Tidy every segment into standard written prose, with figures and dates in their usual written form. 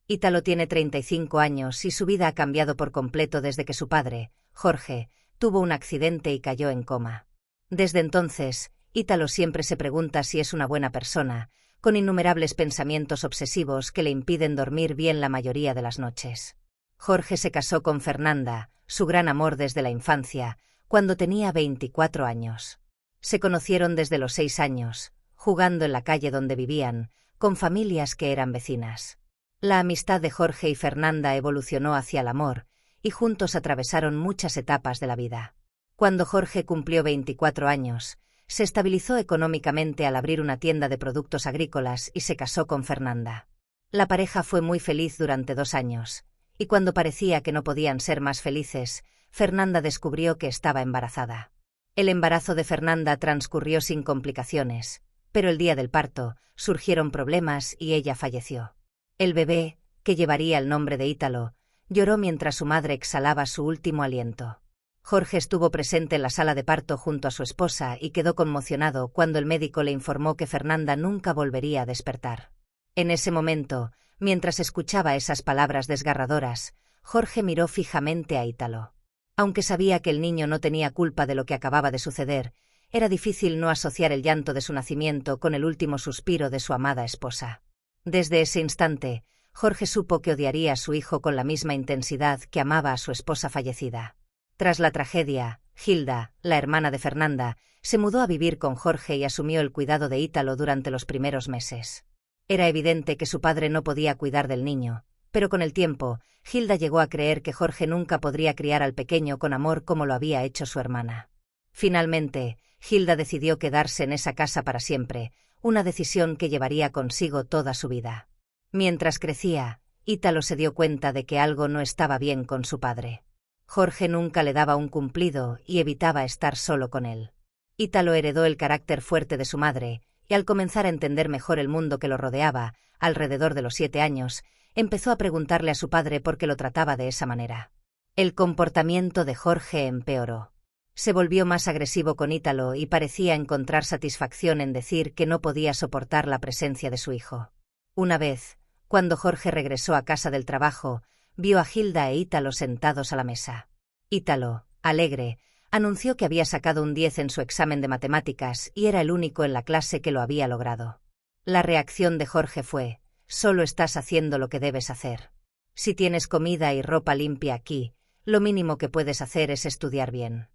Ítalo tiene 35 años y su vida ha cambiado por completo desde que su padre, Jorge, tuvo un accidente y cayó en coma. Desde entonces, Ítalo siempre se pregunta si es una buena persona, con innumerables pensamientos obsesivos que le impiden dormir bien la mayoría de las noches. Jorge se casó con Fernanda, su gran amor desde la infancia, cuando tenía 24 años. Se conocieron desde los 6 años, jugando en la calle donde vivían, con familias que eran vecinas. La amistad de Jorge y Fernanda evolucionó hacia el amor, y juntos atravesaron muchas etapas de la vida. Cuando Jorge cumplió 24 años, se estabilizó económicamente al abrir una tienda de productos agrícolas y se casó con Fernanda. La pareja fue muy feliz durante 2 años, y cuando parecía que no podían ser más felices, Fernanda descubrió que estaba embarazada. El embarazo de Fernanda transcurrió sin complicaciones, pero el día del parto surgieron problemas y ella falleció. El bebé, que llevaría el nombre de Ítalo, lloró mientras su madre exhalaba su último aliento. Jorge estuvo presente en la sala de parto junto a su esposa y quedó conmocionado cuando el médico le informó que Fernanda nunca volvería a despertar. En ese momento, mientras escuchaba esas palabras desgarradoras, Jorge miró fijamente a Ítalo. Aunque sabía que el niño no tenía culpa de lo que acababa de suceder, era difícil no asociar el llanto de su nacimiento con el último suspiro de su amada esposa. Desde ese instante, Jorge supo que odiaría a su hijo con la misma intensidad que amaba a su esposa fallecida. Tras la tragedia, Hilda, la hermana de Fernanda, se mudó a vivir con Jorge y asumió el cuidado de Ítalo durante los primeros meses. Era evidente que su padre no podía cuidar del niño, pero con el tiempo, Hilda llegó a creer que Jorge nunca podría criar al pequeño con amor como lo había hecho su hermana. Finalmente, Hilda decidió quedarse en esa casa para siempre, una decisión que llevaría consigo toda su vida. Mientras crecía, Ítalo se dio cuenta de que algo no estaba bien con su padre. Jorge nunca le daba un cumplido y evitaba estar solo con él. Ítalo heredó el carácter fuerte de su madre, y al comenzar a entender mejor el mundo que lo rodeaba, alrededor de los 7 años, empezó a preguntarle a su padre por qué lo trataba de esa manera. El comportamiento de Jorge empeoró. Se volvió más agresivo con Ítalo y parecía encontrar satisfacción en decir que no podía soportar la presencia de su hijo. Una vez, cuando Jorge regresó a casa del trabajo, vio a Hilda e Ítalo sentados a la mesa. Ítalo, alegre, anunció que había sacado un 10 en su examen de matemáticas y era el único en la clase que lo había logrado. La reacción de Jorge fue: «Solo estás haciendo lo que debes hacer. Si tienes comida y ropa limpia aquí, lo mínimo que puedes hacer es estudiar bien».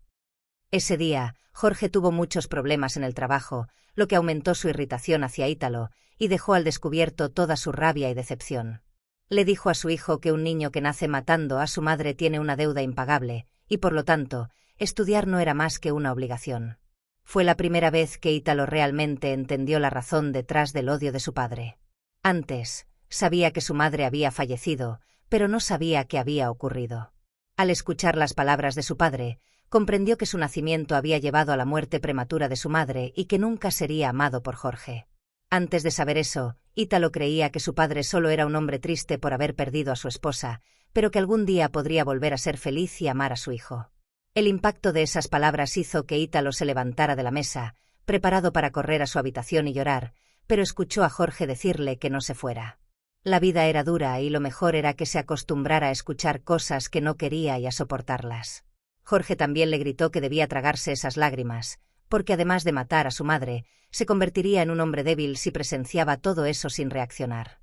Ese día, Jorge tuvo muchos problemas en el trabajo, lo que aumentó su irritación hacia Ítalo y dejó al descubierto toda su rabia y decepción. Le dijo a su hijo que un niño que nace matando a su madre tiene una deuda impagable, y por lo tanto, estudiar no era más que una obligación. Fue la primera vez que Ítalo realmente entendió la razón detrás del odio de su padre. Antes, sabía que su madre había fallecido, pero no sabía qué había ocurrido. Al escuchar las palabras de su padre, comprendió que su nacimiento había llevado a la muerte prematura de su madre y que nunca sería amado por Jorge. Antes de saber eso, Ítalo creía que su padre solo era un hombre triste por haber perdido a su esposa, pero que algún día podría volver a ser feliz y amar a su hijo. El impacto de esas palabras hizo que Ítalo se levantara de la mesa, preparado para correr a su habitación y llorar, pero escuchó a Jorge decirle que no se fuera. La vida era dura y lo mejor era que se acostumbrara a escuchar cosas que no quería y a soportarlas. Jorge también le gritó que debía tragarse esas lágrimas, porque además de matar a su madre, se convertiría en un hombre débil si presenciaba todo eso sin reaccionar.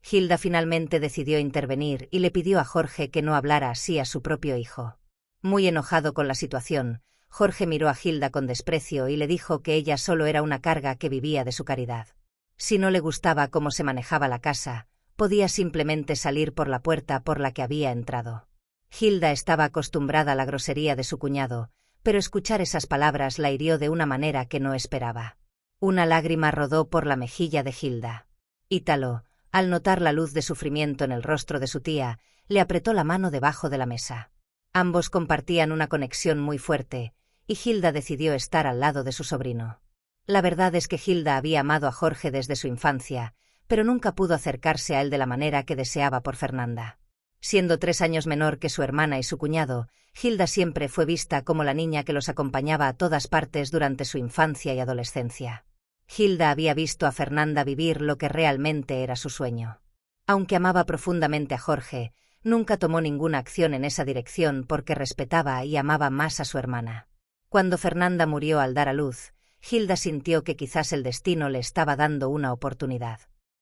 Hilda finalmente decidió intervenir y le pidió a Jorge que no hablara así a su propio hijo. Muy enojado con la situación, Jorge miró a Hilda con desprecio y le dijo que ella solo era una carga que vivía de su caridad. Si no le gustaba cómo se manejaba la casa, podía simplemente salir por la puerta por la que había entrado. Hilda estaba acostumbrada a la grosería de su cuñado, pero escuchar esas palabras la hirió de una manera que no esperaba. Una lágrima rodó por la mejilla de Hilda. Ítalo, al notar la luz de sufrimiento en el rostro de su tía, le apretó la mano debajo de la mesa. Ambos compartían una conexión muy fuerte, y Hilda decidió estar al lado de su sobrino. La verdad es que Hilda había amado a Jorge desde su infancia, pero nunca pudo acercarse a él de la manera que deseaba por Fernanda. Siendo 3 años menor que su hermana y su cuñado, Hilda siempre fue vista como la niña que los acompañaba a todas partes durante su infancia y adolescencia. Hilda había visto a Fernanda vivir lo que realmente era su sueño. Aunque amaba profundamente a Jorge, nunca tomó ninguna acción en esa dirección porque respetaba y amaba más a su hermana. Cuando Fernanda murió al dar a luz, Hilda sintió que quizás el destino le estaba dando una oportunidad.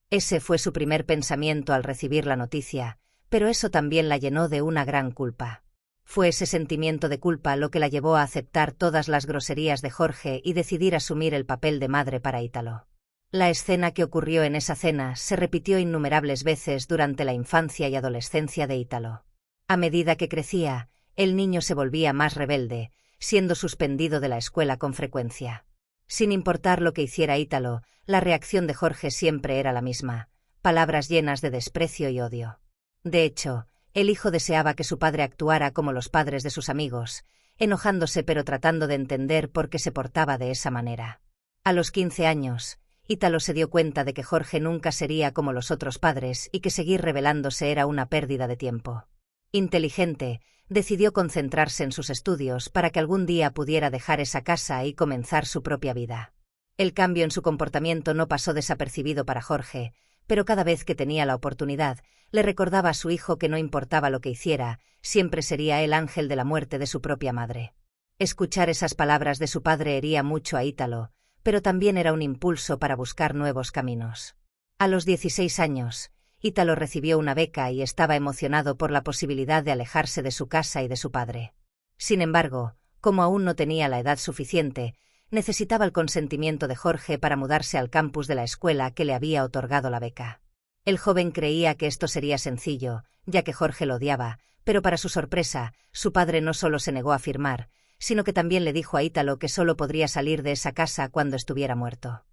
Ese fue su primer pensamiento al recibir la noticia, pero eso también la llenó de una gran culpa. Fue ese sentimiento de culpa lo que la llevó a aceptar todas las groserías de Jorge y decidir asumir el papel de madre para Ítalo. La escena que ocurrió en esa cena se repitió innumerables veces durante la infancia y adolescencia de Ítalo. A medida que crecía, el niño se volvía más rebelde, siendo suspendido de la escuela con frecuencia. Sin importar lo que hiciera Ítalo, la reacción de Jorge siempre era la misma: palabras llenas de desprecio y odio. De hecho, el hijo deseaba que su padre actuara como los padres de sus amigos, enojándose pero tratando de entender por qué se portaba de esa manera. A los 15 años, Ítalo se dio cuenta de que Jorge nunca sería como los otros padres y que seguir rebelándose era una pérdida de tiempo. Inteligente, decidió concentrarse en sus estudios para que algún día pudiera dejar esa casa y comenzar su propia vida. El cambio en su comportamiento no pasó desapercibido para Jorge, pero cada vez que tenía la oportunidad, le recordaba a su hijo que no importaba lo que hiciera, siempre sería el ángel de la muerte de su propia madre. Escuchar esas palabras de su padre hería mucho a Ítalo, pero también era un impulso para buscar nuevos caminos. A los 16 años, Ítalo recibió una beca y estaba emocionado por la posibilidad de alejarse de su casa y de su padre. Sin embargo, como aún no tenía la edad suficiente, necesitaba el consentimiento de Jorge para mudarse al campus de la escuela que le había otorgado la beca. El joven creía que esto sería sencillo, ya que Jorge lo odiaba, pero para su sorpresa, su padre no solo se negó a firmar, sino que también le dijo a Ítalo que solo podría salir de esa casa cuando estuviera muerto.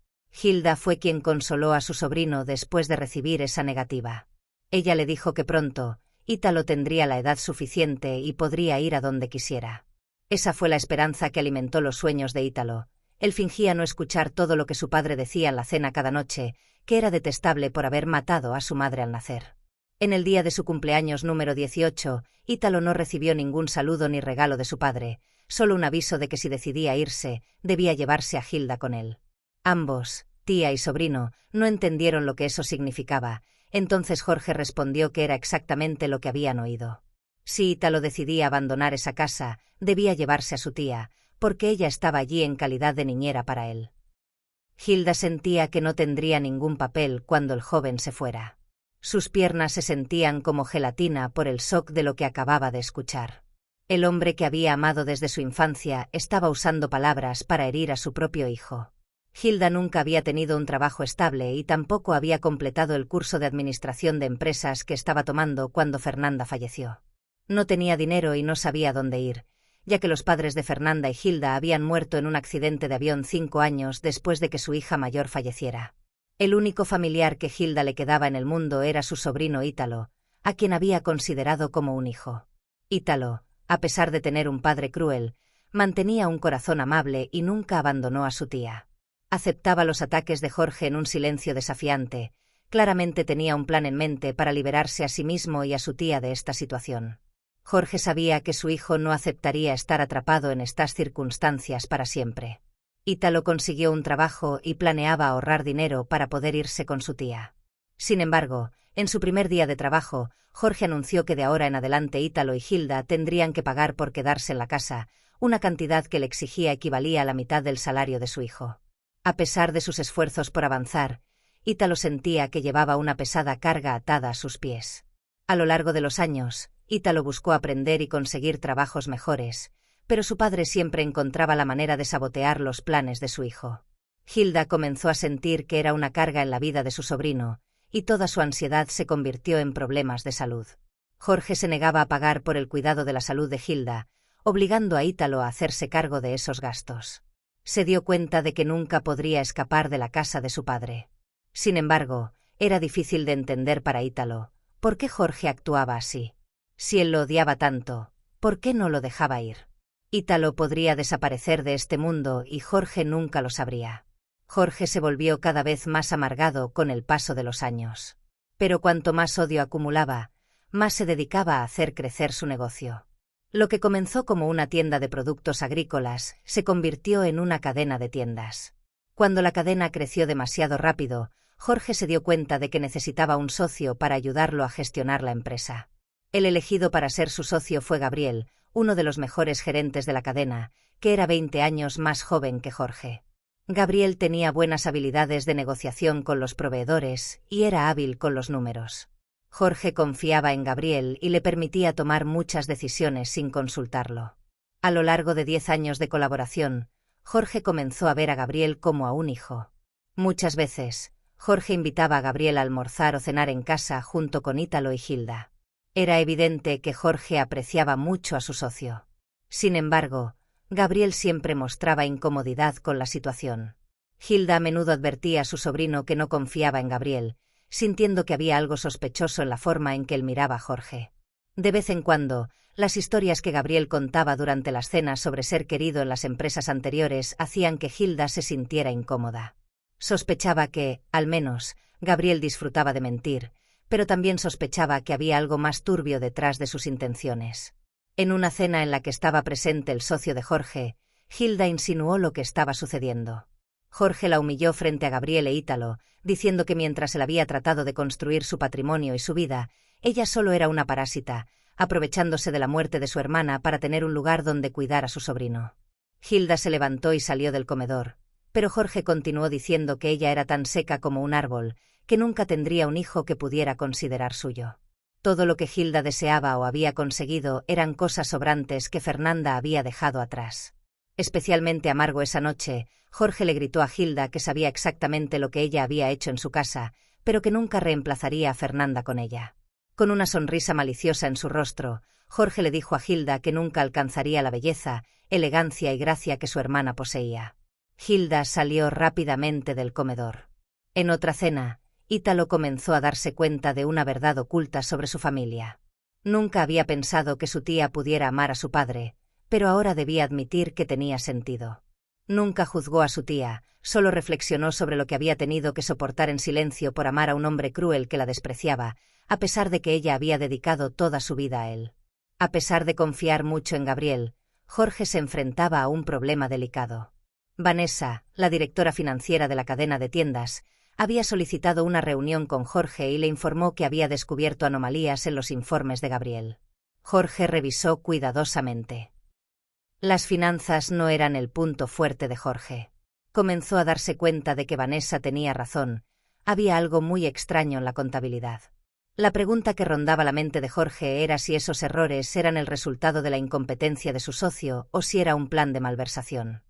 Hilda fue quien consoló a su sobrino después de recibir esa negativa. Ella le dijo que pronto, Ítalo tendría la edad suficiente y podría ir a donde quisiera. Esa fue la esperanza que alimentó los sueños de Ítalo. Él fingía no escuchar todo lo que su padre decía en la cena cada noche, que era detestable por haber matado a su madre al nacer. En el día de su cumpleaños número 18, Ítalo no recibió ningún saludo ni regalo de su padre, solo un aviso de que si decidía irse, debía llevarse a Hilda con él. Ambos, tía y sobrino, no entendieron lo que eso significaba, entonces Jorge respondió que era exactamente lo que habían oído. Si Ítalo decidía abandonar esa casa, debía llevarse a su tía, porque ella estaba allí en calidad de niñera para él. Hilda sentía que no tendría ningún papel cuando el joven se fuera. Sus piernas se sentían como gelatina por el shock de lo que acababa de escuchar. El hombre que había amado desde su infancia estaba usando palabras para herir a su propio hijo. Hilda nunca había tenido un trabajo estable y tampoco había completado el curso de administración de empresas que estaba tomando cuando Fernanda falleció. No tenía dinero y no sabía dónde ir, ya que los padres de Fernanda y Hilda habían muerto en un accidente de avión 5 años después de que su hija mayor falleciera. El único familiar que Hilda le quedaba en el mundo era su sobrino Ítalo, a quien había considerado como un hijo. Ítalo, a pesar de tener un padre cruel, mantenía un corazón amable y nunca abandonó a su tía. Aceptaba los ataques de Jorge en un silencio desafiante. Claramente tenía un plan en mente para liberarse a sí mismo y a su tía de esta situación. Jorge sabía que su hijo no aceptaría estar atrapado en estas circunstancias para siempre. Ítalo consiguió un trabajo y planeaba ahorrar dinero para poder irse con su tía. Sin embargo, en su primer día de trabajo, Jorge anunció que de ahora en adelante Ítalo y Hilda tendrían que pagar por quedarse en la casa, una cantidad que le exigía equivalía a la mitad del salario de su hijo. A pesar de sus esfuerzos por avanzar, Ítalo sentía que llevaba una pesada carga atada a sus pies. A lo largo de los años, Ítalo buscó aprender y conseguir trabajos mejores, pero su padre siempre encontraba la manera de sabotear los planes de su hijo. Hilda comenzó a sentir que era una carga en la vida de su sobrino, y toda su ansiedad se convirtió en problemas de salud. Jorge se negaba a pagar por el cuidado de la salud de Hilda, obligando a Ítalo a hacerse cargo de esos gastos. Se dio cuenta de que nunca podría escapar de la casa de su padre. Sin embargo, era difícil de entender para Ítalo, ¿por qué Jorge actuaba así? Si él lo odiaba tanto, ¿por qué no lo dejaba ir? Ítalo podría desaparecer de este mundo y Jorge nunca lo sabría. Jorge se volvió cada vez más amargado con el paso de los años. Pero cuanto más odio acumulaba, más se dedicaba a hacer crecer su negocio. Lo que comenzó como una tienda de productos agrícolas se convirtió en una cadena de tiendas. Cuando la cadena creció demasiado rápido, Jorge se dio cuenta de que necesitaba un socio para ayudarlo a gestionar la empresa. El elegido para ser su socio fue Gabriel, uno de los mejores gerentes de la cadena, que era 20 años más joven que Jorge. Gabriel tenía buenas habilidades de negociación con los proveedores y era hábil con los números. Jorge confiaba en Gabriel y le permitía tomar muchas decisiones sin consultarlo. A lo largo de 10 años de colaboración, Jorge comenzó a ver a Gabriel como a un hijo. Muchas veces, Jorge invitaba a Gabriel a almorzar o cenar en casa junto con Ítalo y Hilda. Era evidente que Jorge apreciaba mucho a su socio. Sin embargo, Gabriel siempre mostraba incomodidad con la situación. Hilda a menudo advertía a su sobrino que no confiaba en Gabriel, sintiendo que había algo sospechoso en la forma en que él miraba a Jorge. De vez en cuando, las historias que Gabriel contaba durante las cenas sobre ser querido en las empresas anteriores hacían que Hilda se sintiera incómoda. Sospechaba que, al menos, Gabriel disfrutaba de mentir, pero también sospechaba que había algo más turbio detrás de sus intenciones. En una cena en la que estaba presente el socio de Jorge, Hilda insinuó lo que estaba sucediendo. Jorge la humilló frente a Gabriel e Ítalo, diciendo que mientras él había tratado de construir su patrimonio y su vida, ella solo era una parásita, aprovechándose de la muerte de su hermana para tener un lugar donde cuidar a su sobrino. Hilda se levantó y salió del comedor, pero Jorge continuó diciendo que ella era tan seca como un árbol, que nunca tendría un hijo que pudiera considerar suyo. Todo lo que Hilda deseaba o había conseguido eran cosas sobrantes que Fernanda había dejado atrás. Especialmente amargo esa noche, Jorge le gritó a Hilda que sabía exactamente lo que ella había hecho en su casa, pero que nunca reemplazaría a Fernanda con ella. Con una sonrisa maliciosa en su rostro, Jorge le dijo a Hilda que nunca alcanzaría la belleza, elegancia y gracia que su hermana poseía. Hilda salió rápidamente del comedor. En otra cena, Ítalo comenzó a darse cuenta de una verdad oculta sobre su familia. Nunca había pensado que su tía pudiera amar a su padre, pero ahora debía admitir que tenía sentido. Nunca juzgó a su tía, solo reflexionó sobre lo que había tenido que soportar en silencio por amar a un hombre cruel que la despreciaba, a pesar de que ella había dedicado toda su vida a él. A pesar de confiar mucho en Gabriel, Jorge se enfrentaba a un problema delicado. Vanessa, la directora financiera de la cadena de tiendas, había solicitado una reunión con Jorge y le informó que había descubierto anomalías en los informes de Gabriel. Jorge revisó cuidadosamente. Las finanzas no eran el punto fuerte de Jorge. Comenzó a darse cuenta de que Vanessa tenía razón, había algo muy extraño en la contabilidad. La pregunta que rondaba la mente de Jorge era si esos errores eran el resultado de la incompetencia de su socio o si era un plan de malversación.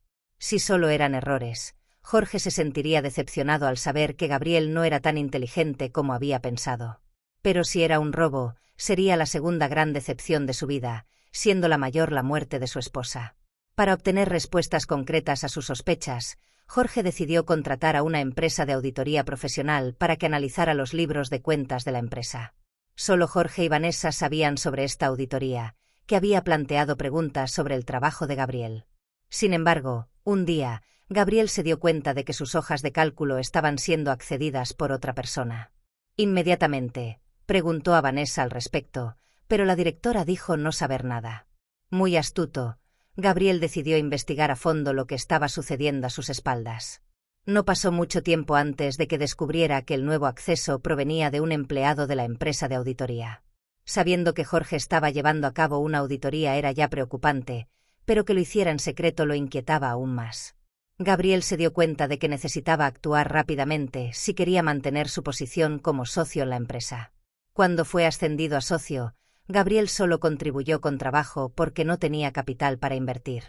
Si solo eran errores, Jorge se sentiría decepcionado al saber que Gabriel no era tan inteligente como había pensado. Pero si era un robo, sería la segunda gran decepción de su vida, siendo la mayor la muerte de su esposa. Para obtener respuestas concretas a sus sospechas, Jorge decidió contratar a una empresa de auditoría profesional para que analizara los libros de cuentas de la empresa. Solo Jorge y Vanessa sabían sobre esta auditoría, que había planteado preguntas sobre el trabajo de Gabriel. Sin embargo, un día, Gabriel se dio cuenta de que sus hojas de cálculo estaban siendo accedidas por otra persona. Inmediatamente, preguntó a Vanessa al respecto, pero la directora dijo no saber nada. Muy astuto, Gabriel decidió investigar a fondo lo que estaba sucediendo a sus espaldas. No pasó mucho tiempo antes de que descubriera que el nuevo acceso provenía de un empleado de la empresa de auditoría. Sabiendo que Jorge estaba llevando a cabo una auditoría era ya preocupante, pero que lo hiciera en secreto lo inquietaba aún más. Gabriel se dio cuenta de que necesitaba actuar rápidamente si quería mantener su posición como socio en la empresa. Cuando fue ascendido a socio, Gabriel solo contribuyó con trabajo porque no tenía capital para invertir.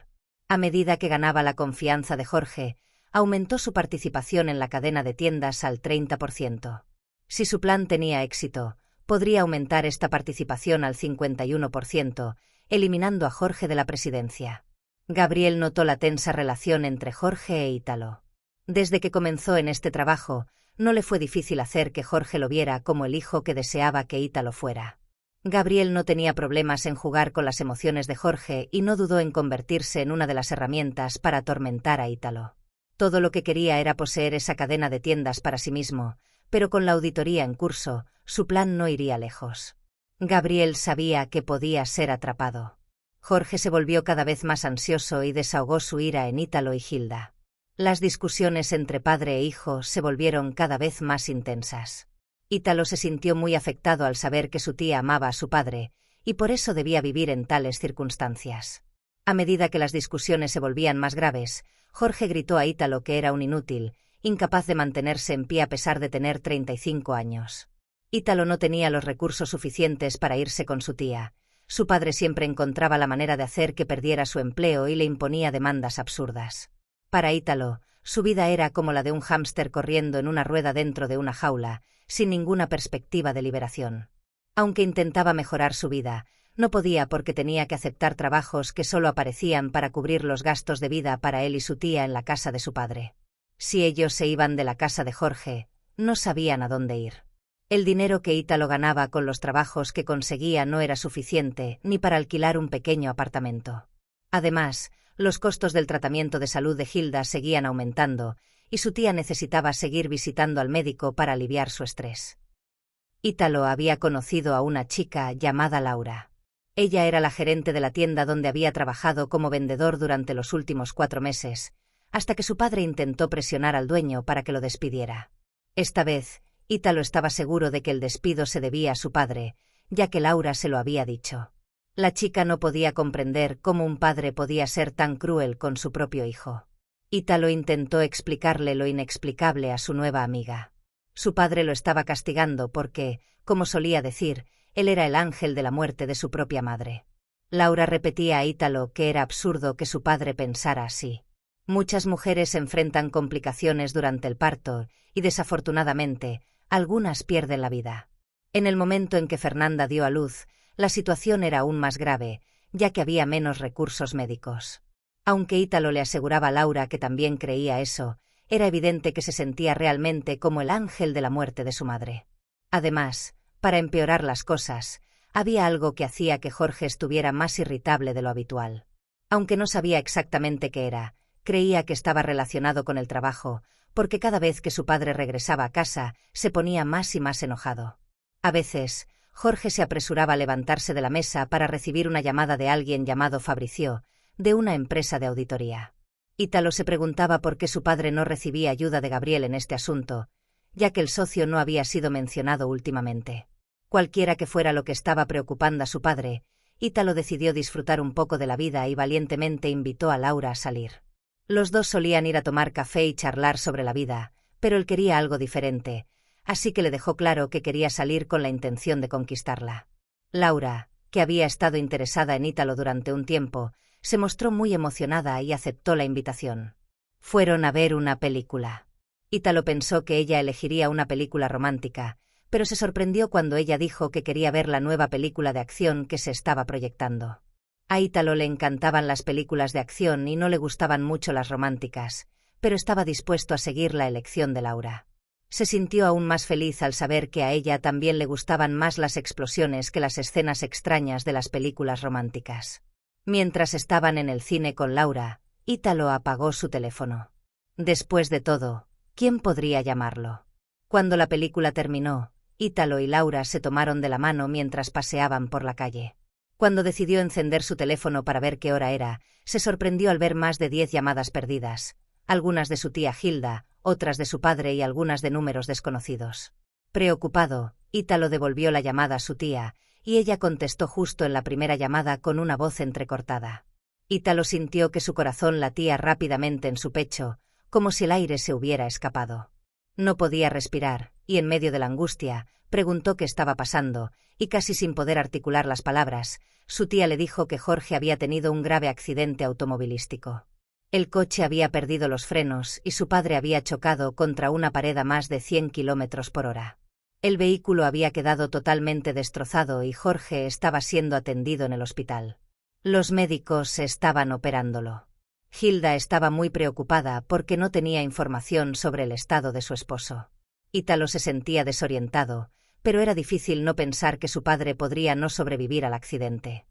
A medida que ganaba la confianza de Jorge, aumentó su participación en la cadena de tiendas al 30%. Si su plan tenía éxito, podría aumentar esta participación al 51%, eliminando a Jorge de la presidencia. Gabriel notó la tensa relación entre Jorge e Ítalo. Desde que comenzó en este trabajo, no le fue difícil hacer que Jorge lo viera como el hijo que deseaba que Ítalo fuera. Gabriel no tenía problemas en jugar con las emociones de Jorge y no dudó en convertirse en una de las herramientas para atormentar a Ítalo. Todo lo que quería era poseer esa cadena de tiendas para sí mismo, pero con la auditoría en curso, su plan no iría lejos. Gabriel sabía que podía ser atrapado. Jorge se volvió cada vez más ansioso y desahogó su ira en Ítalo y Hilda. Las discusiones entre padre e hijo se volvieron cada vez más intensas. Ítalo se sintió muy afectado al saber que su tía amaba a su padre, y por eso debía vivir en tales circunstancias. A medida que las discusiones se volvían más graves, Jorge gritó a Ítalo que era un inútil, incapaz de mantenerse en pie a pesar de tener 35 años. Ítalo no tenía los recursos suficientes para irse con su tía. Su padre siempre encontraba la manera de hacer que perdiera su empleo y le imponía demandas absurdas. Para Ítalo, su vida era como la de un hámster corriendo en una rueda dentro de una jaula, sin ninguna perspectiva de liberación. Aunque intentaba mejorar su vida, no podía porque tenía que aceptar trabajos que solo aparecían para cubrir los gastos de vida para él y su tía en la casa de su padre. Si ellos se iban de la casa de Jorge, no sabían a dónde ir. El dinero que Ítalo ganaba con los trabajos que conseguía no era suficiente ni para alquilar un pequeño apartamento. Además, los costos del tratamiento de salud de Hilda seguían aumentando, y su tía necesitaba seguir visitando al médico para aliviar su estrés. Ítalo había conocido a una chica llamada Laura. Ella era la gerente de la tienda donde había trabajado como vendedor durante los últimos 4 meses, hasta que su padre intentó presionar al dueño para que lo despidiera. Esta vez, Ítalo estaba seguro de que el despido se debía a su padre, ya que Laura se lo había dicho. La chica no podía comprender cómo un padre podía ser tan cruel con su propio hijo. Ítalo intentó explicarle lo inexplicable a su nueva amiga. Su padre lo estaba castigando porque, como solía decir, él era el ángel de la muerte de su propia madre. Laura repetía a Ítalo que era absurdo que su padre pensara así. Muchas mujeres enfrentan complicaciones durante el parto y, desafortunadamente, algunas pierden la vida. En el momento en que Fernanda dio a luz, la situación era aún más grave, ya que había menos recursos médicos. Aunque Ítalo le aseguraba a Laura que también creía eso, era evidente que se sentía realmente como el ángel de la muerte de su madre. Además, para empeorar las cosas, había algo que hacía que Jorge estuviera más irritable de lo habitual. Aunque no sabía exactamente qué era, creía que estaba relacionado con el trabajo, porque cada vez que su padre regresaba a casa, se ponía más y más enojado. A veces, Jorge se apresuraba a levantarse de la mesa para recibir una llamada de alguien llamado Fabricio, de una empresa de auditoría. Ítalo se preguntaba por qué su padre no recibía ayuda de Gabriel en este asunto, ya que el socio no había sido mencionado últimamente. Cualquiera que fuera lo que estaba preocupando a su padre, Ítalo decidió disfrutar un poco de la vida y valientemente invitó a Laura a salir. Los dos solían ir a tomar café y charlar sobre la vida, pero él quería algo diferente, así que le dejó claro que quería salir con la intención de conquistarla. Laura, que había estado interesada en Ítalo durante un tiempo, se mostró muy emocionada y aceptó la invitación. Fueron a ver una película. Ítalo pensó que ella elegiría una película romántica, pero se sorprendió cuando ella dijo que quería ver la nueva película de acción que se estaba proyectando. A Ítalo le encantaban las películas de acción y no le gustaban mucho las románticas, pero estaba dispuesto a seguir la elección de Laura. Se sintió aún más feliz al saber que a ella también le gustaban más las explosiones que las escenas extrañas de las películas románticas. Mientras estaban en el cine con Laura, Ítalo apagó su teléfono. Después de todo, ¿quién podría llamarlo? Cuando la película terminó, Ítalo y Laura se tomaron de la mano mientras paseaban por la calle. Cuando decidió encender su teléfono para ver qué hora era, se sorprendió al ver más de 10 llamadas perdidas, algunas de su tía Hilda, otras de su padre y algunas de números desconocidos. Preocupado, Ítalo devolvió la llamada a su tía, y ella contestó justo en la primera llamada con una voz entrecortada. Ítalo sintió que su corazón latía rápidamente en su pecho, como si el aire se hubiera escapado. No podía respirar, y en medio de la angustia, preguntó qué estaba pasando, y casi sin poder articular las palabras, su tía le dijo que Jorge había tenido un grave accidente automovilístico. El coche había perdido los frenos y su padre había chocado contra una pared a más de 100 kilómetros por hora. El vehículo había quedado totalmente destrozado y Jorge estaba siendo atendido en el hospital. Los médicos estaban operándolo. Hilda estaba muy preocupada porque no tenía información sobre el estado de su esposo. Ítalo se sentía desorientado, pero era difícil no pensar que su padre podría no sobrevivir al accidente.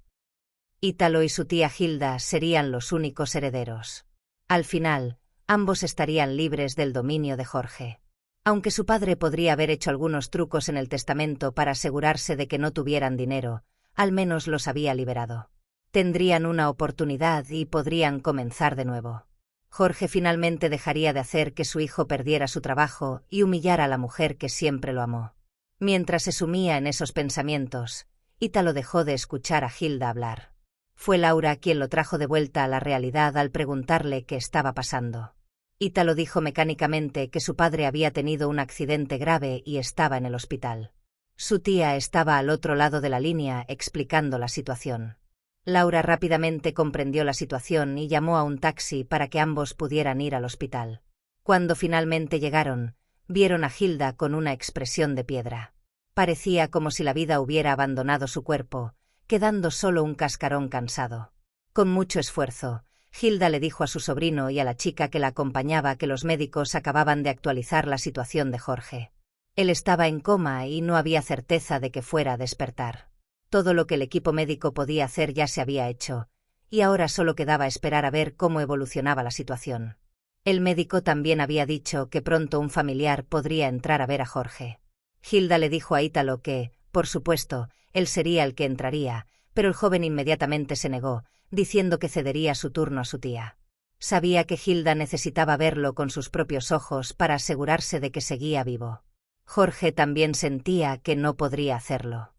Ítalo y su tía Hilda serían los únicos herederos. Al final, ambos estarían libres del dominio de Jorge. Aunque su padre podría haber hecho algunos trucos en el testamento para asegurarse de que no tuvieran dinero, al menos los había liberado. Tendrían una oportunidad y podrían comenzar de nuevo. Jorge finalmente dejaría de hacer que su hijo perdiera su trabajo y humillara a la mujer que siempre lo amó. Mientras se sumía en esos pensamientos, Ítalo dejó de escuchar a Hilda hablar. Fue Laura quien lo trajo de vuelta a la realidad al preguntarle qué estaba pasando. Ítalo dijo mecánicamente que su padre había tenido un accidente grave y estaba en el hospital. Su tía estaba al otro lado de la línea explicando la situación. Laura rápidamente comprendió la situación y llamó a un taxi para que ambos pudieran ir al hospital. Cuando finalmente llegaron, vieron a Hilda con una expresión de piedra. Parecía como si la vida hubiera abandonado su cuerpo, quedando solo un cascarón cansado. Con mucho esfuerzo, Hilda le dijo a su sobrino y a la chica que la acompañaba que los médicos acababan de actualizar la situación de Jorge. Él estaba en coma y no había certeza de que fuera a despertar. Todo lo que el equipo médico podía hacer ya se había hecho, y ahora solo quedaba esperar a ver cómo evolucionaba la situación. El médico también había dicho que pronto un familiar podría entrar a ver a Jorge. Hilda le dijo a Ítalo que, por supuesto, él sería el que entraría, pero el joven inmediatamente se negó, diciendo que cedería su turno a su tía. Sabía que Hilda necesitaba verlo con sus propios ojos para asegurarse de que seguía vivo. Jorge también sentía que no podría hacerlo.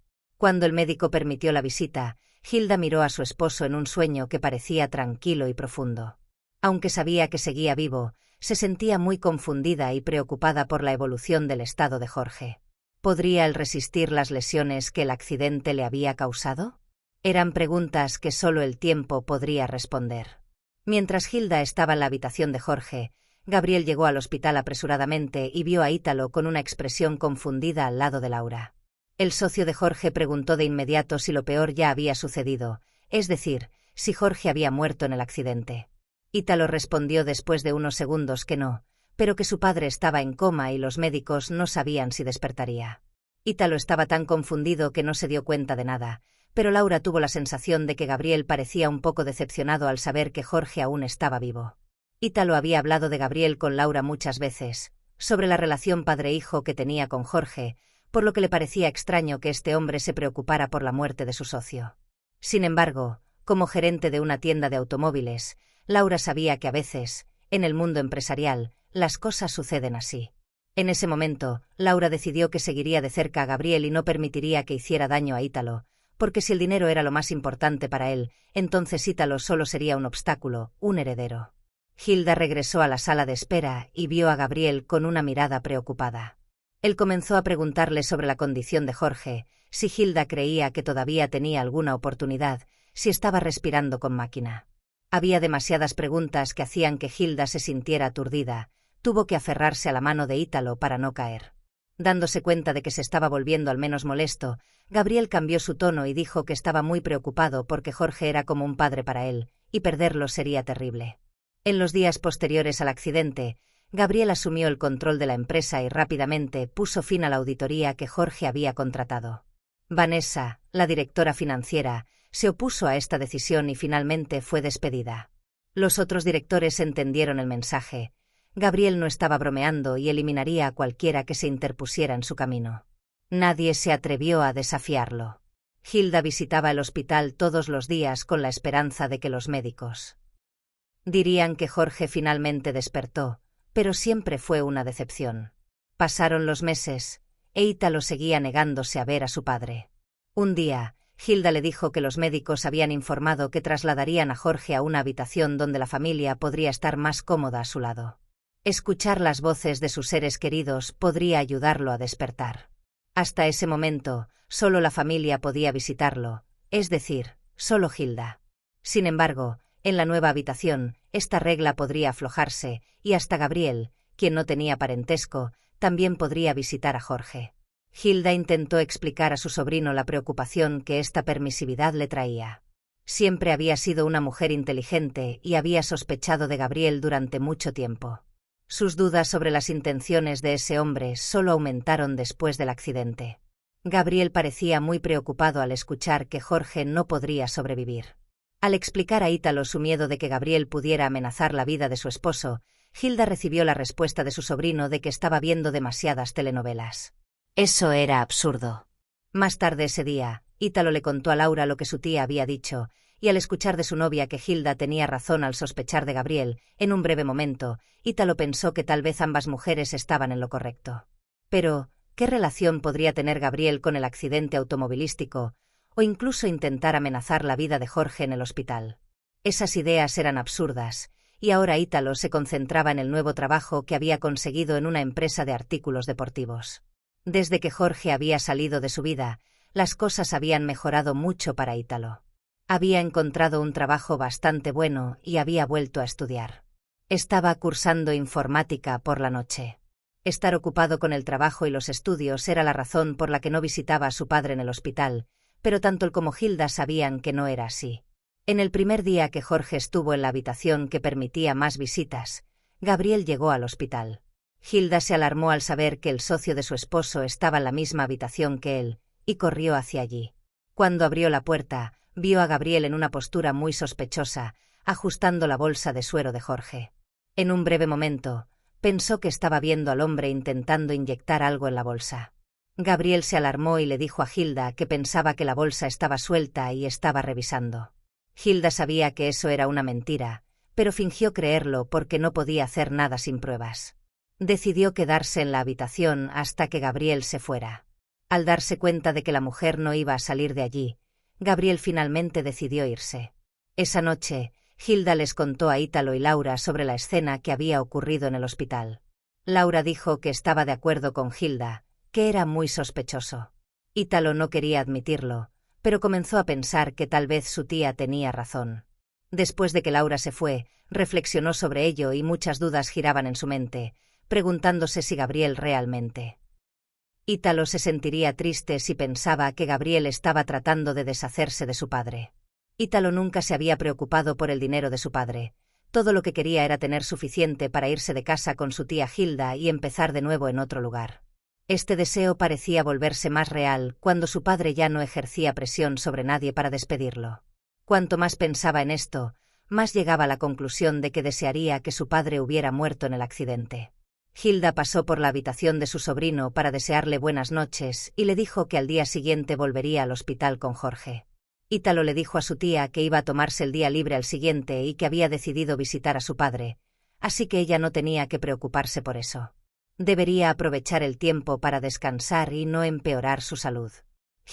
Cuando el médico permitió la visita, Hilda miró a su esposo en un sueño que parecía tranquilo y profundo. Aunque sabía que seguía vivo, se sentía muy confundida y preocupada por la evolución del estado de Jorge. ¿Podría él resistir las lesiones que el accidente le había causado? Eran preguntas que solo el tiempo podría responder. Mientras Hilda estaba en la habitación de Jorge, Gabriel llegó al hospital apresuradamente y vio a Ítalo con una expresión confundida al lado de Laura. El socio de Jorge preguntó de inmediato si lo peor ya había sucedido, es decir, si Jorge había muerto en el accidente. Ítalo respondió después de unos segundos que no, pero que su padre estaba en coma y los médicos no sabían si despertaría. Ítalo estaba tan confundido que no se dio cuenta de nada, pero Laura tuvo la sensación de que Gabriel parecía un poco decepcionado al saber que Jorge aún estaba vivo. Ítalo había hablado de Gabriel con Laura muchas veces, sobre la relación padre-hijo que tenía con Jorge, por lo que le parecía extraño que este hombre se preocupara por la muerte de su socio. Sin embargo, como gerente de una tienda de automóviles, Laura sabía que a veces, en el mundo empresarial, las cosas suceden así. En ese momento, Laura decidió que seguiría de cerca a Gabriel y no permitiría que hiciera daño a Ítalo, porque si el dinero era lo más importante para él, entonces Ítalo solo sería un obstáculo, un heredero. Hilda regresó a la sala de espera y vio a Gabriel con una mirada preocupada. Él comenzó a preguntarle sobre la condición de Jorge, si Hilda creía que todavía tenía alguna oportunidad, si estaba respirando con máquina. Había demasiadas preguntas que hacían que Hilda se sintiera aturdida. Tuvo que aferrarse a la mano de Ítalo para no caer. Dándose cuenta de que se estaba volviendo al menos molesto, Gabriel cambió su tono y dijo que estaba muy preocupado porque Jorge era como un padre para él, y perderlo sería terrible. En los días posteriores al accidente, Gabriel asumió el control de la empresa y rápidamente puso fin a la auditoría que Jorge había contratado. Vanessa, la directora financiera, se opuso a esta decisión y finalmente fue despedida. Los otros directores entendieron el mensaje. Gabriel no estaba bromeando y eliminaría a cualquiera que se interpusiera en su camino. Nadie se atrevió a desafiarlo. Hilda visitaba el hospital todos los días con la esperanza de que los médicos dirían que Jorge finalmente despertó, pero siempre fue una decepción. Pasaron los meses, e Ítalo seguía negándose a ver a su padre. Un día, Hilda le dijo que los médicos habían informado que trasladarían a Jorge a una habitación donde la familia podría estar más cómoda a su lado. Escuchar las voces de sus seres queridos podría ayudarlo a despertar. Hasta ese momento, solo la familia podía visitarlo, es decir, solo Hilda. Sin embargo, en la nueva habitación, esta regla podría aflojarse, y hasta Gabriel, quien no tenía parentesco, también podría visitar a Jorge. Hilda intentó explicar a su sobrino la preocupación que esta permisividad le traía. Siempre había sido una mujer inteligente y había sospechado de Gabriel durante mucho tiempo. Sus dudas sobre las intenciones de ese hombre solo aumentaron después del accidente. Gabriel parecía muy preocupado al escuchar que Jorge no podría sobrevivir. Al explicar a Ítalo su miedo de que Gabriel pudiera amenazar la vida de su esposo, Hilda recibió la respuesta de su sobrino de que estaba viendo demasiadas telenovelas. Eso era absurdo. Más tarde ese día, Ítalo le contó a Laura lo que su tía había dicho, y al escuchar de su novia que Hilda tenía razón al sospechar de Gabriel, en un breve momento, Ítalo pensó que tal vez ambas mujeres estaban en lo correcto. Pero, ¿qué relación podría tener Gabriel con el accidente automovilístico, o incluso intentar amenazar la vida de Jorge en el hospital? Esas ideas eran absurdas, y ahora Ítalo se concentraba en el nuevo trabajo que había conseguido en una empresa de artículos deportivos. Desde que Jorge había salido de su vida, las cosas habían mejorado mucho para Ítalo. Había encontrado un trabajo bastante bueno y había vuelto a estudiar. Estaba cursando informática por la noche. Estar ocupado con el trabajo y los estudios era la razón por la que no visitaba a su padre en el hospital, pero tanto él como Hilda sabían que no era así. En el primer día que Jorge estuvo en la habitación que permitía más visitas, Gabriel llegó al hospital. Hilda se alarmó al saber que el socio de su esposo estaba en la misma habitación que él, y corrió hacia allí. Cuando abrió la puerta, vio a Gabriel en una postura muy sospechosa, ajustando la bolsa de suero de Jorge. En un breve momento, pensó que estaba viendo al hombre intentando inyectar algo en la bolsa. Gabriel se alarmó y le dijo a Hilda que pensaba que la bolsa estaba suelta y estaba revisando. Hilda sabía que eso era una mentira, pero fingió creerlo porque no podía hacer nada sin pruebas. Decidió quedarse en la habitación hasta que Gabriel se fuera. Al darse cuenta de que la mujer no iba a salir de allí, Gabriel finalmente decidió irse. Esa noche, Hilda les contó a Ítalo y Laura sobre la escena que había ocurrido en el hospital. Laura dijo que estaba de acuerdo con Hilda, que era muy sospechoso. Ítalo no quería admitirlo, pero comenzó a pensar que tal vez su tía tenía razón. Después de que Laura se fue, reflexionó sobre ello y muchas dudas giraban en su mente, preguntándose si Gabriel realmente. Ítalo se sentiría triste si pensaba que Gabriel estaba tratando de deshacerse de su padre. Ítalo nunca se había preocupado por el dinero de su padre. Todo lo que quería era tener suficiente para irse de casa con su tía Hilda y empezar de nuevo en otro lugar. Este deseo parecía volverse más real cuando su padre ya no ejercía presión sobre nadie para despedirlo. Cuanto más pensaba en esto, más llegaba a la conclusión de que desearía que su padre hubiera muerto en el accidente. Hilda pasó por la habitación de su sobrino para desearle buenas noches y le dijo que al día siguiente volvería al hospital con Jorge. Ítalo le dijo a su tía que iba a tomarse el día libre al siguiente y que había decidido visitar a su padre, así que ella no tenía que preocuparse por eso. Debería aprovechar el tiempo para descansar y no empeorar su salud.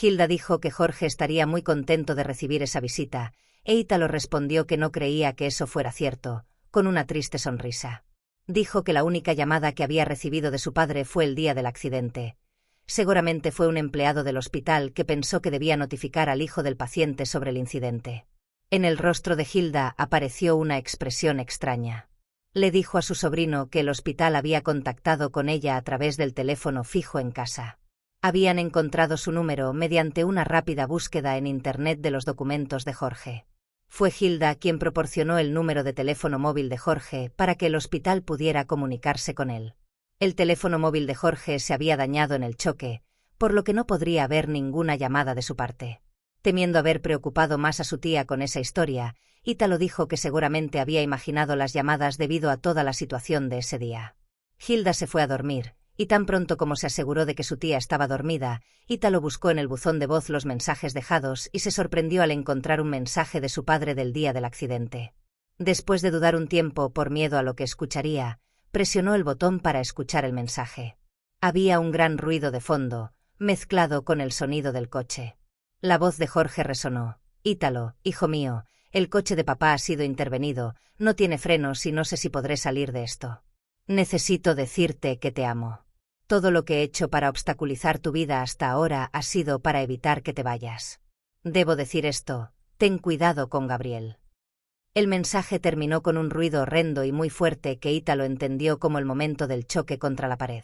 Hilda dijo que Jorge estaría muy contento de recibir esa visita, e Ítalo respondió que no creía que eso fuera cierto, con una triste sonrisa. Dijo que la única llamada que había recibido de su padre fue el día del accidente. Seguramente fue un empleado del hospital que pensó que debía notificar al hijo del paciente sobre el incidente. En el rostro de Hilda apareció una expresión extraña. Le dijo a su sobrino que el hospital había contactado con ella a través del teléfono fijo en casa. Habían encontrado su número mediante una rápida búsqueda en Internet de los documentos de Jorge. Fue Hilda quien proporcionó el número de teléfono móvil de Jorge para que el hospital pudiera comunicarse con él. El teléfono móvil de Jorge se había dañado en el choque, por lo que no podría haber ninguna llamada de su parte. Temiendo haber preocupado más a su tía con esa historia, Ítalo dijo que seguramente había imaginado las llamadas debido a toda la situación de ese día. Hilda se fue a dormir, y tan pronto como se aseguró de que su tía estaba dormida, Ítalo buscó en el buzón de voz los mensajes dejados y se sorprendió al encontrar un mensaje de su padre del día del accidente. Después de dudar un tiempo por miedo a lo que escucharía, presionó el botón para escuchar el mensaje. Había un gran ruido de fondo, mezclado con el sonido del coche. La voz de Jorge resonó. Ítalo, hijo mío, el coche de papá ha sido intervenido, no tiene frenos y no sé si podré salir de esto. Necesito decirte que te amo. Todo lo que he hecho para obstaculizar tu vida hasta ahora ha sido para evitar que te vayas. Debo decir esto, ten cuidado con Gabriel. El mensaje terminó con un ruido horrendo y muy fuerte que Ítalo entendió como el momento del choque contra la pared.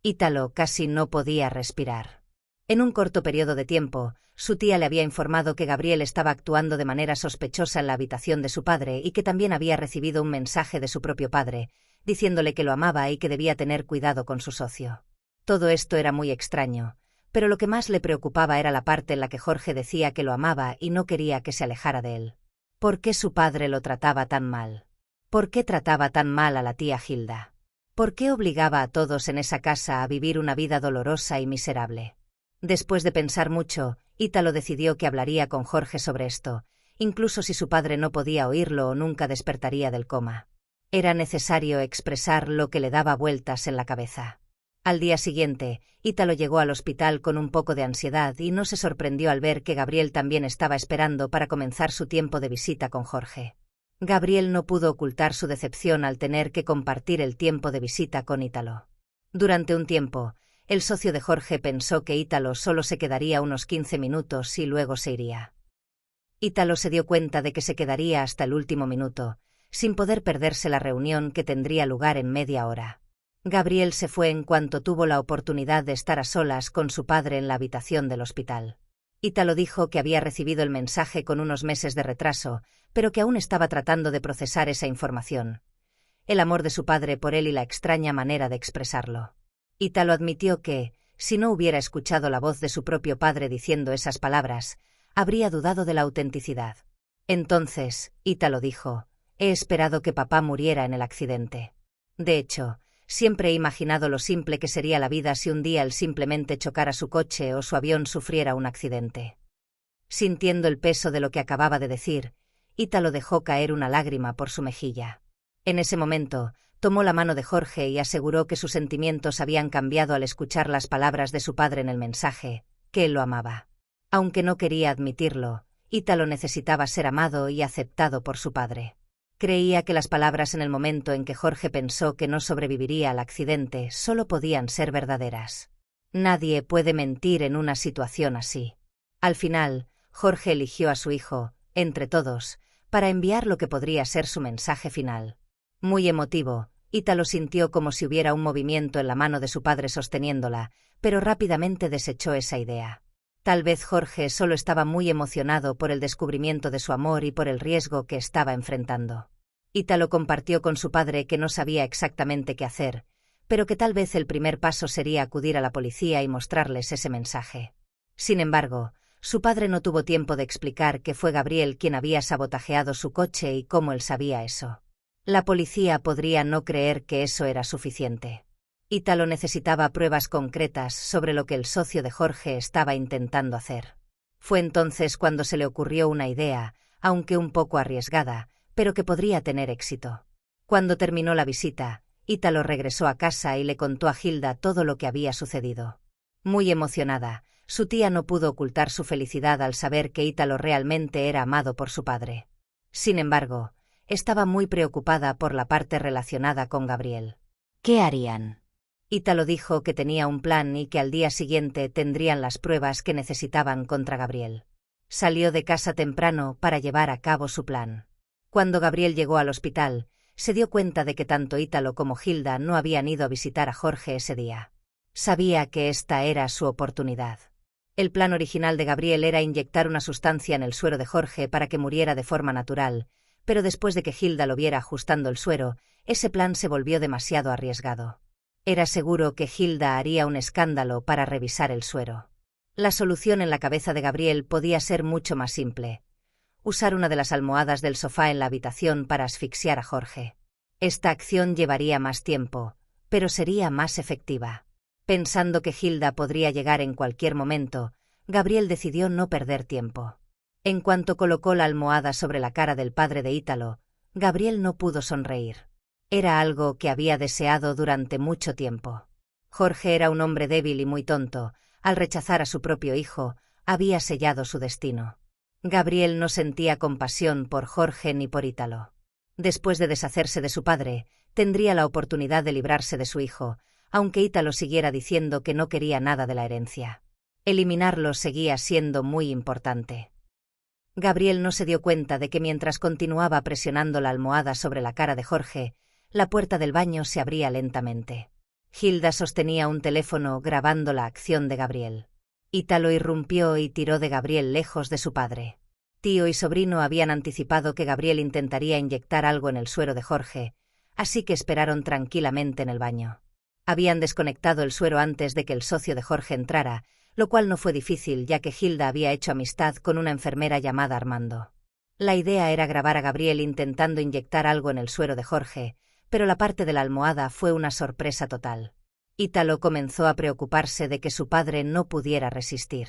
Ítalo casi no podía respirar. En un corto periodo de tiempo, su tía le había informado que Gabriel estaba actuando de manera sospechosa en la habitación de su padre y que también había recibido un mensaje de su propio padre, diciéndole que lo amaba y que debía tener cuidado con su socio. Todo esto era muy extraño, pero lo que más le preocupaba era la parte en la que Jorge decía que lo amaba y no quería que se alejara de él. ¿Por qué su padre lo trataba tan mal? ¿Por qué trataba tan mal a la tía Hilda? ¿Por qué obligaba a todos en esa casa a vivir una vida dolorosa y miserable? Después de pensar mucho, Ítalo decidió que hablaría con Jorge sobre esto, incluso si su padre no podía oírlo o nunca despertaría del coma. Era necesario expresar lo que le daba vueltas en la cabeza. Al día siguiente, Ítalo llegó al hospital con un poco de ansiedad y no se sorprendió al ver que Gabriel también estaba esperando para comenzar su tiempo de visita con Jorge. Gabriel no pudo ocultar su decepción al tener que compartir el tiempo de visita con Ítalo. Durante un tiempo, el socio de Jorge pensó que Ítalo solo se quedaría unos 15 minutos y luego se iría. Ítalo se dio cuenta de que se quedaría hasta el último minuto, sin poder perderse la reunión que tendría lugar en media hora. Gabriel se fue en cuanto tuvo la oportunidad de estar a solas con su padre en la habitación del hospital. Ítalo dijo que había recibido el mensaje con unos meses de retraso, pero que aún estaba tratando de procesar esa información. El amor de su padre por él y la extraña manera de expresarlo. Ítalo admitió que, si no hubiera escuchado la voz de su propio padre diciendo esas palabras, habría dudado de la autenticidad. Entonces, Ítalo dijo, he esperado que papá muriera en el accidente. De hecho, siempre he imaginado lo simple que sería la vida si un día él simplemente chocara su coche o su avión sufriera un accidente. Sintiendo el peso de lo que acababa de decir, Ítalo dejó caer una lágrima por su mejilla. En ese momento, tomó la mano de Jorge y aseguró que sus sentimientos habían cambiado al escuchar las palabras de su padre en el mensaje, que él lo amaba. Aunque no quería admitirlo, Ítalo necesitaba ser amado y aceptado por su padre. Creía que las palabras en el momento en que Jorge pensó que no sobreviviría al accidente solo podían ser verdaderas. Nadie puede mentir en una situación así. Al final, Jorge eligió a su hijo, entre todos, para enviar lo que podría ser su mensaje final. Muy emotivo, Ítalo sintió como si hubiera un movimiento en la mano de su padre sosteniéndola, pero rápidamente desechó esa idea. Tal vez Jorge solo estaba muy emocionado por el descubrimiento de su amor y por el riesgo que estaba enfrentando. Ítalo compartió con su padre que no sabía exactamente qué hacer, pero que tal vez el primer paso sería acudir a la policía y mostrarles ese mensaje. Sin embargo, su padre no tuvo tiempo de explicar que fue Gabriel quien había sabotajeado su coche y cómo él sabía eso. La policía podría no creer que eso era suficiente. Ítalo necesitaba pruebas concretas sobre lo que el socio de Jorge estaba intentando hacer. Fue entonces cuando se le ocurrió una idea, aunque un poco arriesgada, pero que podría tener éxito. Cuando terminó la visita, Ítalo regresó a casa y le contó a Hilda todo lo que había sucedido. Muy emocionada, su tía no pudo ocultar su felicidad al saber que Ítalo realmente era amado por su padre. Sin embargo, estaba muy preocupada por la parte relacionada con Gabriel. ¿Qué harían? Ítalo dijo que tenía un plan y que al día siguiente tendrían las pruebas que necesitaban contra Gabriel. Salió de casa temprano para llevar a cabo su plan. Cuando Gabriel llegó al hospital, se dio cuenta de que tanto Ítalo como Hilda no habían ido a visitar a Jorge ese día. Sabía que esta era su oportunidad. El plan original de Gabriel era inyectar una sustancia en el suero de Jorge para que muriera de forma natural, pero después de que Hilda lo viera ajustando el suero, ese plan se volvió demasiado arriesgado. Era seguro que Hilda haría un escándalo para revisar el suero. La solución en la cabeza de Gabriel podía ser mucho más simple. Usar una de las almohadas del sofá en la habitación para asfixiar a Jorge. Esta acción llevaría más tiempo, pero sería más efectiva. Pensando que Hilda podría llegar en cualquier momento, Gabriel decidió no perder tiempo. En cuanto colocó la almohada sobre la cara del padre de Ítalo, Gabriel no pudo sonreír. Era algo que había deseado durante mucho tiempo. Jorge era un hombre débil y muy tonto. Al rechazar a su propio hijo, había sellado su destino. Gabriel no sentía compasión por Jorge ni por Ítalo. Después de deshacerse de su padre, tendría la oportunidad de librarse de su hijo, aunque Ítalo siguiera diciendo que no quería nada de la herencia. Eliminarlo seguía siendo muy importante. Gabriel no se dio cuenta de que mientras continuaba presionando la almohada sobre la cara de Jorge, la puerta del baño se abría lentamente. Hilda sostenía un teléfono grabando la acción de Gabriel. Ítalo irrumpió y tiró de Gabriel lejos de su padre. Tío y sobrino habían anticipado que Gabriel intentaría inyectar algo en el suero de Jorge, así que esperaron tranquilamente en el baño. Habían desconectado el suero antes de que el socio de Jorge entrara, lo cual no fue difícil ya que Hilda había hecho amistad con una enfermera llamada Armando. La idea era grabar a Gabriel intentando inyectar algo en el suero de Jorge, pero la parte de la almohada fue una sorpresa total. Ítalo comenzó a preocuparse de que su padre no pudiera resistir.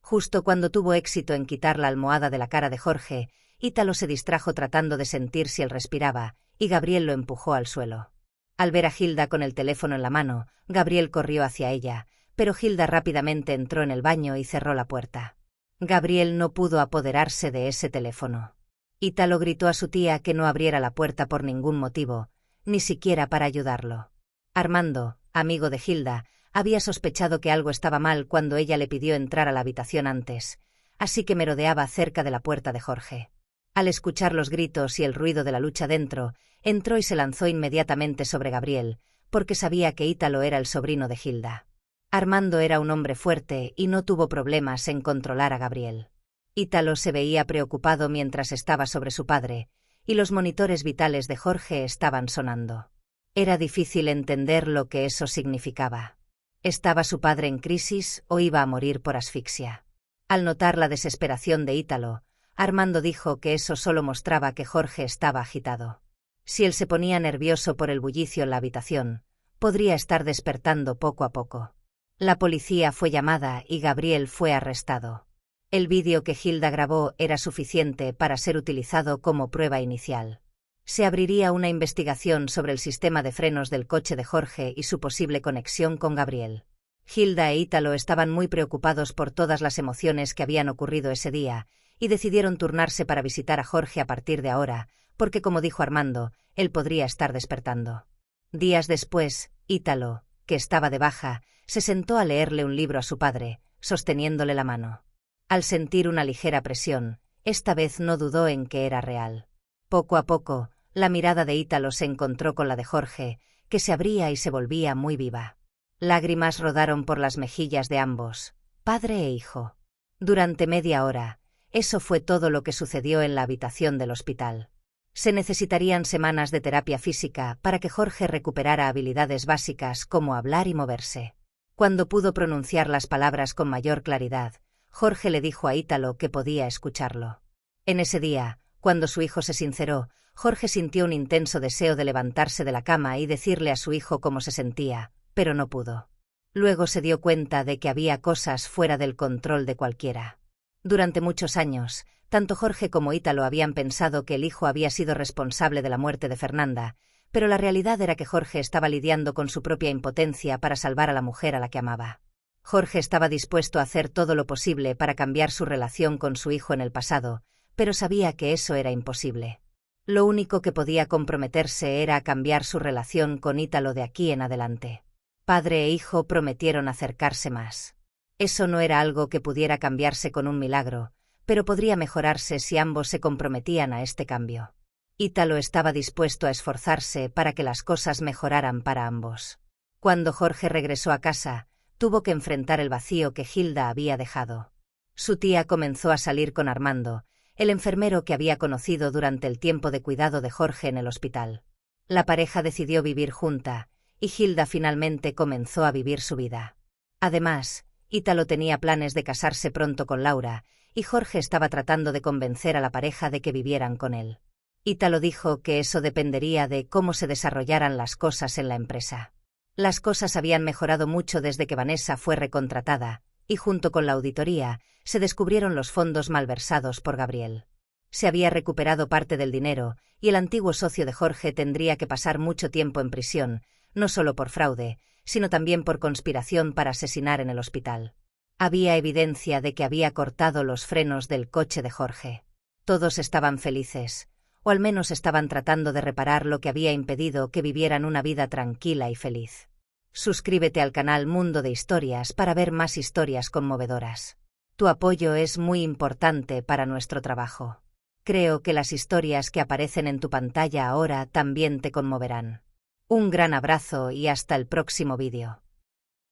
Justo cuando tuvo éxito en quitar la almohada de la cara de Jorge, Ítalo se distrajo tratando de sentir si él respiraba, y Gabriel lo empujó al suelo. Al ver a Hilda con el teléfono en la mano, Gabriel corrió hacia ella, pero Hilda rápidamente entró en el baño y cerró la puerta. Gabriel no pudo apoderarse de ese teléfono. Ítalo gritó a su tía que no abriera la puerta por ningún motivo, ni siquiera para ayudarlo. Armando, amigo de Hilda, había sospechado que algo estaba mal cuando ella le pidió entrar a la habitación antes, así que merodeaba cerca de la puerta de Jorge. Al escuchar los gritos y el ruido de la lucha dentro, entró y se lanzó inmediatamente sobre Gabriel, porque sabía que Ítalo era el sobrino de Hilda. Armando era un hombre fuerte y no tuvo problemas en controlar a Gabriel. Ítalo se veía preocupado mientras estaba sobre su padre, y los monitores vitales de Jorge estaban sonando. Era difícil entender lo que eso significaba. ¿Estaba su padre en crisis o iba a morir por asfixia? Al notar la desesperación de Ítalo, Armando dijo que eso solo mostraba que Jorge estaba agitado. Si él se ponía nervioso por el bullicio en la habitación, podría estar despertando poco a poco. La policía fue llamada y Gabriel fue arrestado. El vídeo que Hilda grabó era suficiente para ser utilizado como prueba inicial. Se abriría una investigación sobre el sistema de frenos del coche de Jorge y su posible conexión con Gabriel. Hilda e Ítalo estaban muy preocupados por todas las emociones que habían ocurrido ese día, y decidieron turnarse para visitar a Jorge a partir de ahora, porque como dijo Armando, él podría estar despertando. Días después, Ítalo, que estaba de baja, se sentó a leerle un libro a su padre, sosteniéndole la mano. Al sentir una ligera presión, esta vez no dudó en que era real. Poco a poco, la mirada de Ítalo se encontró con la de Jorge, que se abría y se volvía muy viva. Lágrimas rodaron por las mejillas de ambos, padre e hijo. Durante media hora, eso fue todo lo que sucedió en la habitación del hospital. Se necesitarían semanas de terapia física para que Jorge recuperara habilidades básicas como hablar y moverse. Cuando pudo pronunciar las palabras con mayor claridad, Jorge le dijo a Ítalo que podía escucharlo. En ese día, cuando su hijo se sinceró, Jorge sintió un intenso deseo de levantarse de la cama y decirle a su hijo cómo se sentía, pero no pudo. Luego se dio cuenta de que había cosas fuera del control de cualquiera. Durante muchos años, tanto Jorge como Ítalo habían pensado que el hijo había sido responsable de la muerte de Fernanda, pero la realidad era que Jorge estaba lidiando con su propia impotencia para salvar a la mujer a la que amaba. Jorge estaba dispuesto a hacer todo lo posible para cambiar su relación con su hijo en el pasado, pero sabía que eso era imposible. Lo único que podía comprometerse era a cambiar su relación con Ítalo de aquí en adelante. Padre e hijo prometieron acercarse más. Eso no era algo que pudiera cambiarse con un milagro, pero podría mejorarse si ambos se comprometían a este cambio. Ítalo estaba dispuesto a esforzarse para que las cosas mejoraran para ambos. Cuando Jorge regresó a casa, tuvo que enfrentar el vacío que Hilda había dejado. Su tía comenzó a salir con Armando, el enfermero que había conocido durante el tiempo de cuidado de Jorge en el hospital. La pareja decidió vivir junta, y Hilda finalmente comenzó a vivir su vida. Además, Ítalo tenía planes de casarse pronto con Laura, y Jorge estaba tratando de convencer a la pareja de que vivieran con él. Ítalo dijo que eso dependería de cómo se desarrollaran las cosas en la empresa. Las cosas habían mejorado mucho desde que Vanessa fue recontratada, y junto con la auditoría, se descubrieron los fondos malversados por Gabriel. Se había recuperado parte del dinero, y el antiguo socio de Jorge tendría que pasar mucho tiempo en prisión, no solo por fraude, sino también por conspiración para asesinar en el hospital. Había evidencia de que había cortado los frenos del coche de Jorge. Todos estaban felices, o al menos estaban tratando de reparar lo que había impedido que vivieran una vida tranquila y feliz. Suscríbete al canal Mundo de Historias para ver más historias conmovedoras. Tu apoyo es muy importante para nuestro trabajo. Creo que las historias que aparecen en tu pantalla ahora también te conmoverán. Un gran abrazo y hasta el próximo vídeo.